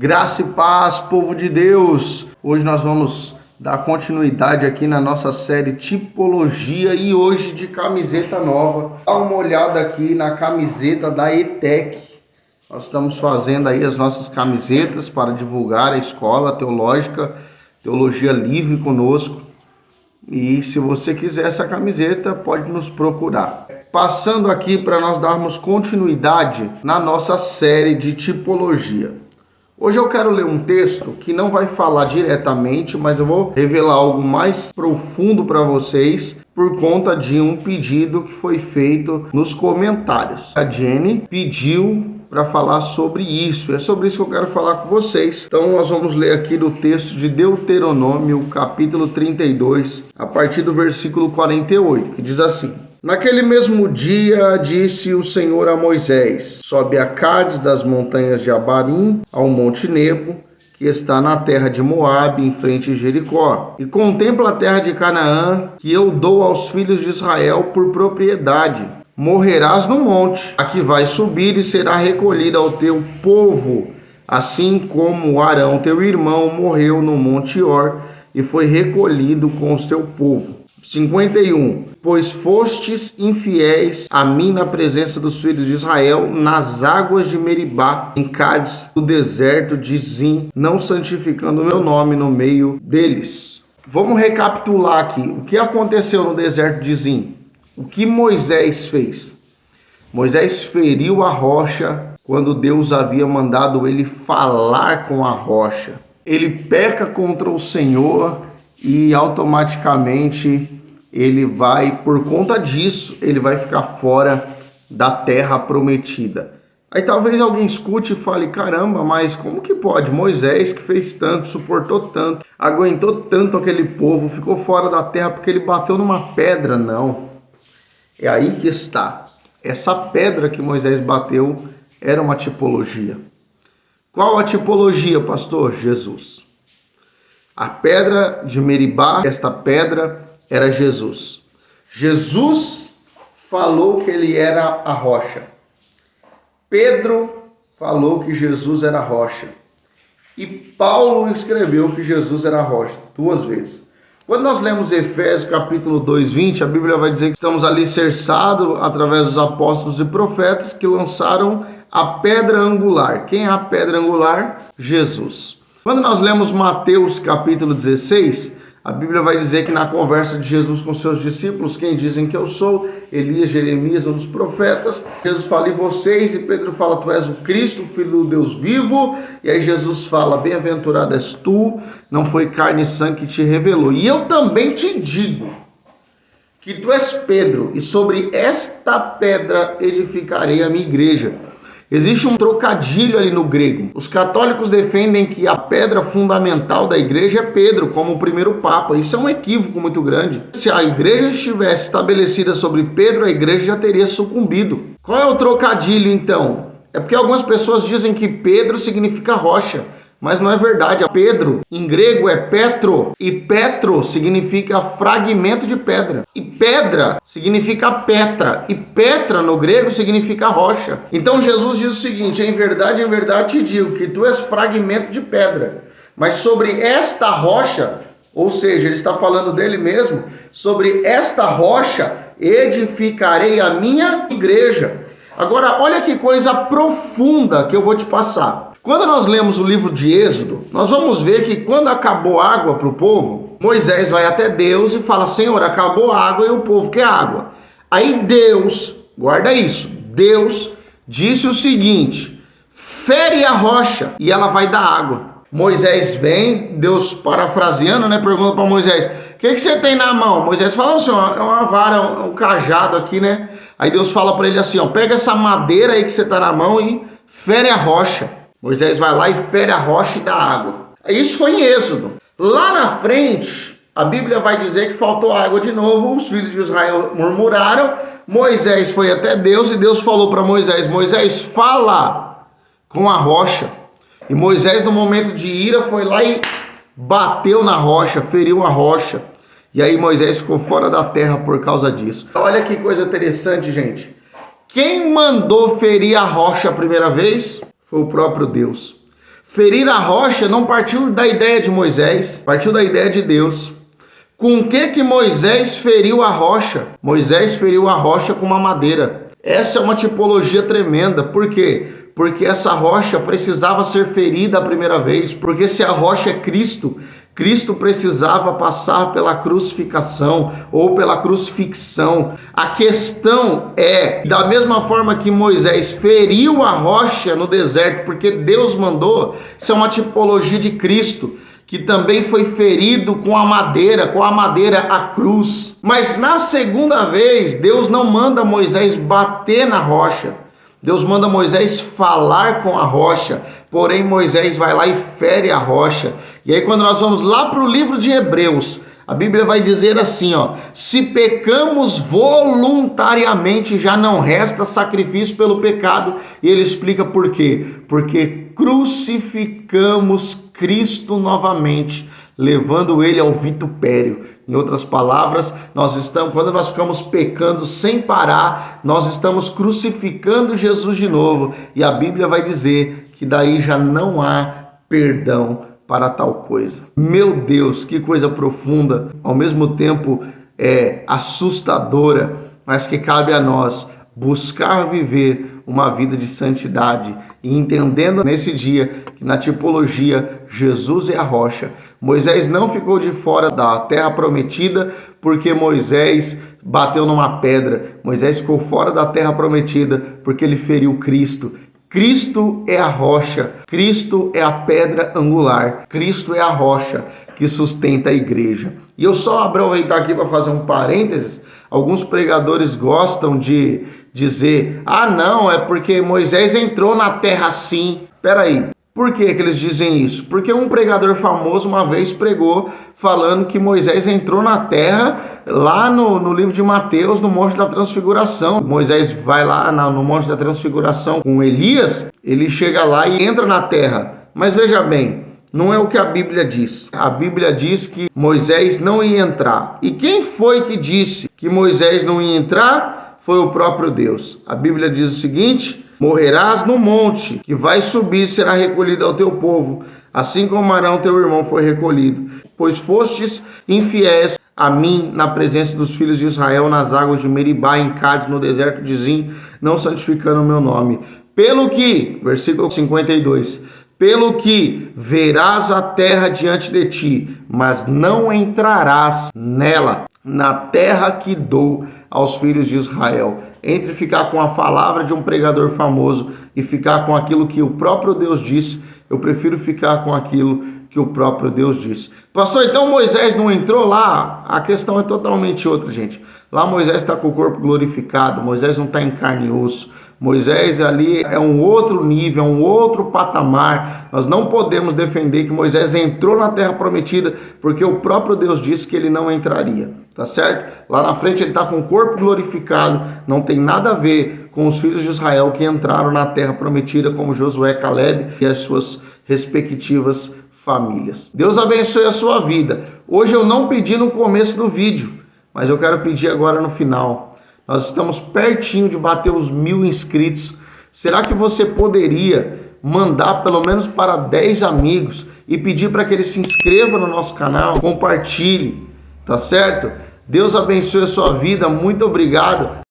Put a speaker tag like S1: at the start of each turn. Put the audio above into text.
S1: Graça e paz, povo de Deus! Hoje nós vamos dar continuidade aqui na nossa série Tipologia e hoje de camiseta nova. Dá uma olhada aqui na camiseta da ETEC. Nós estamos fazendo aí as nossas camisetas para divulgar a escola teológica, Teologia Livre conosco. E se você quiser essa camiseta, pode nos procurar. Passando aqui para nós darmos continuidade na nossa série de tipologia. Hoje eu quero ler um texto que não vai falar diretamente, mas eu vou revelar algo mais profundo para vocês por conta de um pedido que foi feito nos comentários. A Jenny pediu para falar sobre isso. É sobre isso que eu quero falar com vocês. Então nós vamos ler aqui do texto de Deuteronômio, capítulo 32, a partir do versículo 48, que diz assim: Naquele mesmo dia disse o Senhor a Moisés: Sobe a Cádiz das montanhas de Abarim ao monte Nebo, que está na terra de Moabe, em frente a Jericó, e contempla a terra de Canaã, que eu dou aos filhos de Israel por propriedade. Morrerás no monte, a que vai subir e será recolhida ao teu povo, assim como Arão teu irmão morreu no monte Or e foi recolhido com o seu povo. 51. Pois fostes infiéis a mim na presença dos filhos de Israel, nas águas de Meribá, em Cádiz, no deserto de Zim, não santificando o meu nome no meio deles. Vamos recapitular aqui. O que aconteceu no deserto de Zim? O que Moisés fez? Moisés feriu a rocha quando Deus havia mandado ele falar com a rocha. Ele peca contra o Senhor e automaticamente ele vai, por conta disso, ele vai ficar fora da terra prometida. Aí talvez alguém escute e fale: caramba, mas como que pode? Moisés, que fez tanto, suportou tanto, aguentou tanto aquele povo, ficou fora da terra porque ele bateu numa pedra? Não. É aí que está. Essa pedra que Moisés bateu era uma tipologia. Qual a tipologia, pastor? Jesus. A pedra de Meribá, esta pedra era Jesus. Jesus falou que ele era a rocha. Pedro falou que Jesus era a rocha. E Paulo escreveu que Jesus era a rocha, 2 vezes. Quando nós lemos Efésios capítulo 2, 20, a Bíblia vai dizer que estamos alicerçados através dos apóstolos e profetas que lançaram a pedra angular. Quem é a pedra angular? Jesus. Quando nós lemos Mateus capítulo 16, a Bíblia vai dizer que na conversa de Jesus com seus discípulos, quem dizem que eu sou? Elias, Jeremias, um dos profetas. Jesus fala: e vocês? E Pedro fala: tu és o Cristo, filho do Deus vivo. E aí Jesus fala: bem-aventurado és tu, não foi carne e sangue que te revelou. E eu também te digo que tu és Pedro, e sobre esta pedra edificarei a minha igreja. Existe um trocadilho ali no grego. Os católicos defendem que a pedra fundamental da igreja é Pedro, como o primeiro papa. Isso é um equívoco muito grande. Se a igreja estivesse estabelecida sobre Pedro, a igreja já teria sucumbido. Qual é o trocadilho, então? É porque algumas pessoas dizem que Pedro significa rocha, mas não é verdade. Pedro, em grego, é Petro, e Petro significa fragmento de pedra. E pedra significa Petra, e Petra no grego significa rocha. Então Jesus diz o seguinte: em verdade te digo que tu és fragmento de pedra, mas sobre esta rocha, ou seja, ele está falando dele mesmo, sobre esta rocha edificarei a minha igreja. Agora, olha que coisa profunda que eu vou te passar. Quando nós lemos o livro de Êxodo, nós vamos ver que quando acabou água para o povo, Moisés vai até Deus e fala: Senhor, acabou a água e o povo quer água. Aí Deus, guarda isso, Deus disse o seguinte: fere a rocha e ela vai dar água. Moisés vem, Deus parafraseando, pergunta para Moisés: o que você tem na mão? Moisés fala: Senhor, é uma vara, um cajado aqui, Aí Deus fala para ele assim: pega essa madeira aí que você está na mão e fere a rocha. Moisés vai lá e fere a rocha e dá água. Isso foi em Êxodo. Lá na frente, a Bíblia vai dizer que faltou água de novo. Os filhos de Israel murmuraram. Moisés foi até Deus e Deus falou para Moisés: Moisés, fala com a rocha. E Moisés, no momento de ira, foi lá e bateu na rocha, feriu a rocha. E aí Moisés ficou fora da terra por causa disso. Olha que coisa interessante, gente. Quem mandou ferir a rocha a primeira vez? Foi o próprio Deus. Ferir a rocha não partiu da ideia de Moisés, partiu da ideia de Deus. Com que Moisés feriu a rocha? Moisés feriu a rocha com uma madeira. Essa é uma tipologia tremenda. Por quê? Porque essa rocha precisava ser ferida a primeira vez. Porque se a rocha é Cristo, Cristo precisava passar pela crucificação ou pela crucifixão. A questão é, da mesma forma que Moisés feriu a rocha no deserto, porque Deus mandou, isso é uma tipologia de Cristo, que também foi ferido com a madeira a cruz. Mas na segunda vez, Deus não manda Moisés bater na rocha. Deus manda Moisés falar com a rocha, porém Moisés vai lá e fere a rocha. E aí quando nós vamos lá para o livro de Hebreus, a Bíblia vai dizer assim, se pecamos voluntariamente, já não resta sacrifício pelo pecado. E ele explica por quê. Porque crucificamos Cristo novamente, levando ele ao vitupério. Em outras palavras, quando nós ficamos pecando sem parar, nós estamos crucificando Jesus de novo. E a Bíblia vai dizer que daí já não há perdão para tal coisa. Meu Deus, que coisa profunda, ao mesmo tempo assustadora, mas que cabe a nós buscar viver uma vida de santidade e entendendo nesse dia que na tipologia Jesus é a rocha. Moisés não ficou de fora da terra prometida porque Moisés bateu numa pedra. Moisés ficou fora da terra prometida porque ele feriu Cristo. Cristo é a rocha, Cristo é a pedra angular, Cristo é a rocha que sustenta a igreja. E eu só aproveitar aqui para fazer um parênteses. Alguns pregadores gostam de dizer, não, é porque Moisés entrou na terra assim. Peraí, por que eles dizem isso? Porque um pregador famoso uma vez pregou falando que Moisés entrou na terra lá no livro de Mateus, no Monte da Transfiguração. Moisés vai lá no Monte da Transfiguração com Elias, ele chega lá e entra na terra. Mas veja bem, não é o que a Bíblia diz. A Bíblia diz que Moisés não ia entrar. E quem foi que disse que Moisés não ia entrar? Foi o próprio Deus. A Bíblia diz o seguinte: morrerás no monte, que vai subir, será recolhido ao teu povo, assim como Arão teu irmão foi recolhido. Pois fostes infiéis a mim na presença dos filhos de Israel, nas águas de Meribá, em Cádiz, no deserto de Zim, não santificando o meu nome. Pelo que, versículo 52, pelo que verás a terra diante de ti, mas não entrarás nela, na terra que dou aos filhos de Israel. Entre ficar com a palavra de um pregador famoso e ficar com aquilo que o próprio Deus disse, eu prefiro ficar com aquilo que o próprio Deus disse. Pastor, então Moisés não entrou lá? A questão é totalmente outra, gente. Lá Moisés está com o corpo glorificado, Moisés não está em carne e osso. Moisés ali é um outro nível, é um outro patamar. Nós não podemos defender que Moisés entrou na terra prometida, porque o próprio Deus disse que ele não entraria, tá certo? Lá na frente ele está com o corpo glorificado, não tem nada a ver com os filhos de Israel que entraram na terra prometida, como Josué, Caleb e as suas respectivas famílias. Deus abençoe a sua vida. Hoje eu não pedi no começo do vídeo, mas eu quero pedir agora no final. Nós estamos pertinho de bater os 1000 inscritos. Será que você poderia mandar pelo menos para 10 amigos e pedir para que eles se inscrevam no nosso canal, compartilhe, tá certo? Deus abençoe a sua vida, muito obrigado.